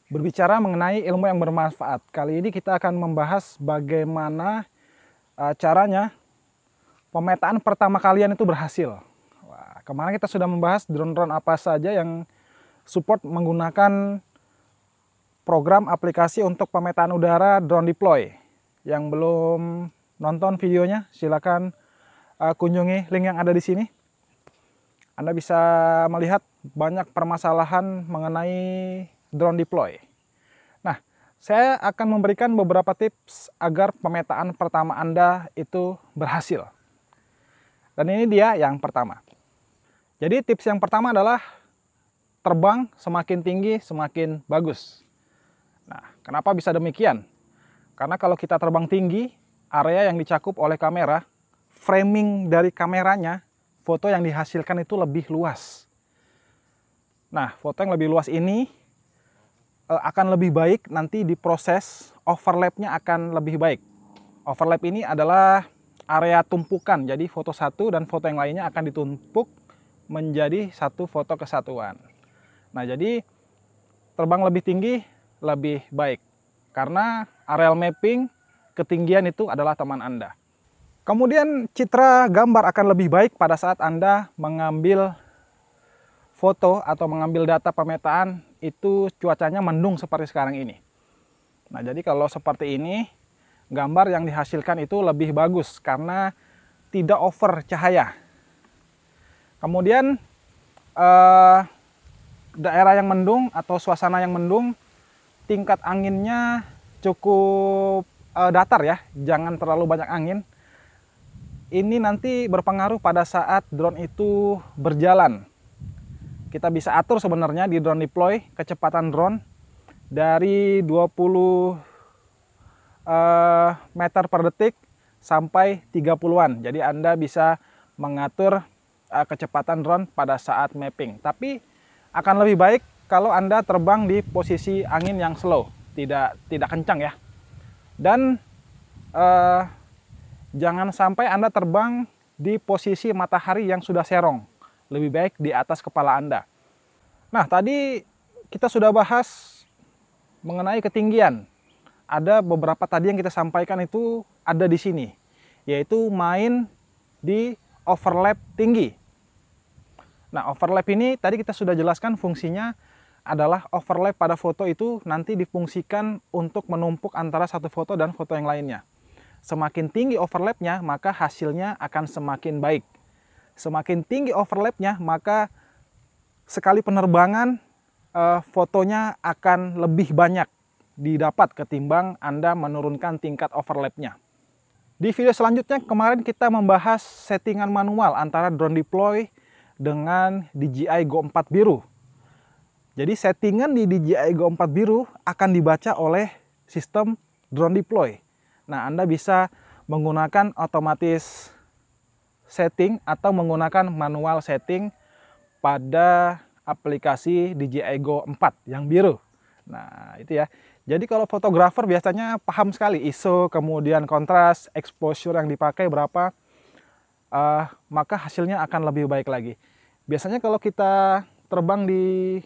Berbicara mengenai ilmu yang bermanfaat, kali ini kita akan membahas bagaimana caranya pemetaan pertama kalian itu berhasil. Wah, kemarin kita sudah membahas drone-drone apa saja yang support menggunakan program aplikasi untuk pemetaan udara drone deploy. Yang belum nonton videonya, silakan kunjungi link yang ada di sini. Anda bisa melihat banyak permasalahan mengenai drone deploy. Nah, saya akan memberikan beberapa tips agar pemetaan pertama Anda itu berhasil. Dan ini dia yang pertama. Jadi tips yang pertama adalah terbang semakin tinggi semakin bagus. Nah, kenapa bisa demikian? Karena kalau kita terbang tinggi, area yang dicakup oleh kamera, framing dari kameranya, foto yang dihasilkan itu lebih luas. Nah, foto yang lebih luas ini akan lebih baik nanti diproses, overlapnya akan lebih baik. Overlap ini adalah area tumpukan, jadi foto satu dan foto yang lainnya akan ditumpuk menjadi satu foto kesatuan. Nah, jadi terbang lebih tinggi lebih baik, karena areal mapping ketinggian itu adalah teman Anda. Kemudian citra gambar akan lebih baik pada saat Anda mengambil foto atau mengambil data pemetaan itu cuacanya mendung seperti sekarang ini. Nah, jadi kalau seperti ini, gambar yang dihasilkan itu lebih bagus karena tidak over cahaya. Kemudian daerah yang mendung atau suasana yang mendung, tingkat anginnya cukup datar ya, jangan terlalu banyak angin. Ini nanti berpengaruh pada saat drone itu berjalan. Kita bisa atur sebenarnya di drone deploy kecepatan drone dari 20 meter per detik sampai 30-an. Jadi Anda bisa mengatur kecepatan drone pada saat mapping. Tapi akan lebih baik kalau Anda terbang di posisi angin yang slow, tidak kencang ya. Dan jangan sampai Anda terbang di posisi matahari yang sudah serong. Lebih baik di atas kepala Anda. Nah, tadi kita sudah bahas mengenai ketinggian. Ada beberapa tadi yang kita sampaikan itu ada di sini, yaitu main di overlap tinggi. Nah, overlap ini tadi kita sudah jelaskan fungsinya adalah overlap pada foto itu nanti difungsikan untuk menumpuk antara satu foto dan foto yang lainnya. Semakin tinggi overlapnya, maka hasilnya akan semakin baik. Semakin tinggi overlapnya, maka sekali penerbangan fotonya akan lebih banyak didapat ketimbang Anda menurunkan tingkat overlapnya. Di video selanjutnya kemarin kita membahas settingan manual antara drone deploy dengan DJI Go 4 biru. Jadi settingan di DJI Go 4 biru akan dibaca oleh sistem drone deploy. Nah, Anda bisa menggunakan otomatis setting atau menggunakan manual setting pada aplikasi DJI Go 4 yang biru. Nah, itu ya. Jadi kalau fotografer biasanya paham sekali ISO, kemudian kontras, exposure yang dipakai berapa, maka hasilnya akan lebih baik lagi. Biasanya kalau kita terbang di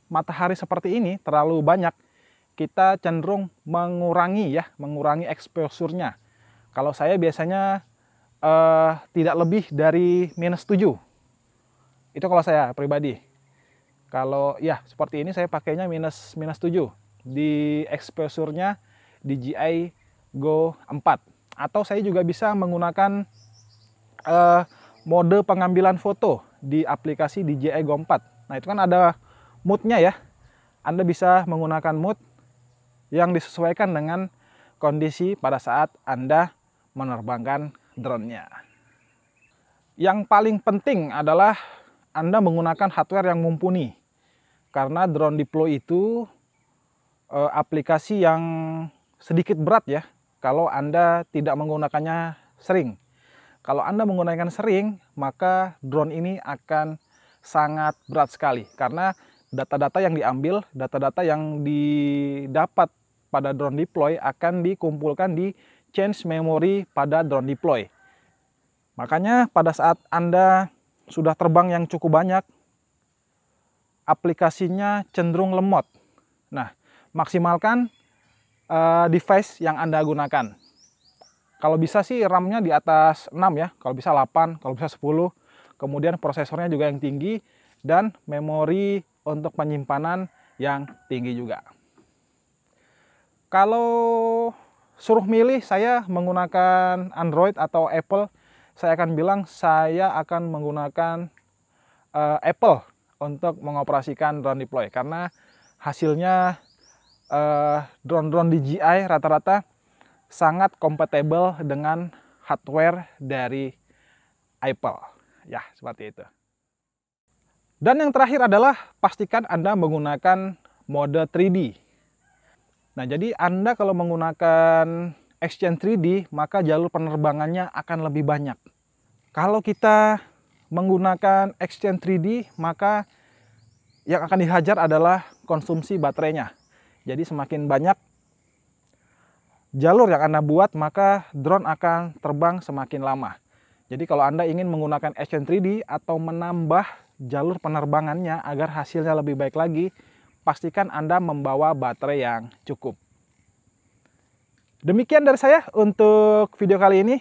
matahari seperti ini terlalu banyak, kita cenderung mengurangi exposure-nya. Kalau saya biasanya tidak lebih dari -7. Itu kalau saya pribadi. Kalau ya seperti ini saya pakainya -7 di exposure-nya DJI Go 4. Atau saya juga bisa menggunakan mode pengambilan foto di aplikasi DJI Go 4. Nah, itu kan ada mood-nya ya. Anda bisa menggunakan mood yang disesuaikan dengan kondisi pada saat Anda menerbangkan drone-nya. Yang paling penting adalah Anda menggunakan hardware yang mumpuni. Karena drone deploy itu aplikasi yang sedikit berat ya, kalau Anda tidak menggunakannya sering. Kalau Anda menggunakan sering, maka drone ini akan sangat berat sekali. Karena data-data yang diambil, data-data yang didapat pada drone deploy akan dikumpulkan di change memory pada drone deploy. Makanya pada saat Anda sudah terbang yang cukup banyak, aplikasinya cenderung lemot. Nah, maksimalkan device yang Anda gunakan. Kalau bisa sih RAM-nya di atas 6 ya, kalau bisa 8, kalau bisa 10. Kemudian prosesornya juga yang tinggi dan memori untuk penyimpanan yang tinggi juga. Kalau suruh milih saya menggunakan Android atau Apple, saya akan bilang saya akan menggunakan Apple untuk mengoperasikan drone deploy, karena hasilnya drone-drone DJI rata-rata sangat kompatibel dengan hardware dari Apple. Ya, seperti itu. Dan yang terakhir adalah pastikan Anda menggunakan mode 3D. Nah, jadi Anda kalau menggunakan X-Chain 3D, maka jalur penerbangannya akan lebih banyak. Kalau kita menggunakan X-Chain 3D, maka yang akan dihajar adalah konsumsi baterainya. Jadi semakin banyak jalur yang Anda buat, maka drone akan terbang semakin lama. Jadi kalau Anda ingin menggunakan X-Chain 3D atau menambah jalur penerbangannya agar hasilnya lebih baik lagi, pastikan Anda membawa baterai yang cukup. Demikian dari saya untuk video kali ini.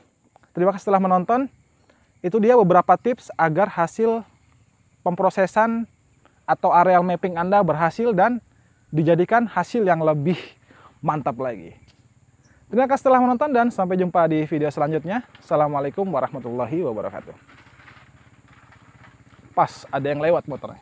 Terima kasih telah menonton. Itu dia beberapa tips agar hasil pemrosesan atau areal mapping Anda berhasil dan dijadikan hasil yang lebih mantap lagi. Terima kasih telah menonton dan sampai jumpa di video selanjutnya. Assalamualaikum warahmatullahi wabarakatuh. Pas, ada yang lewat motornya.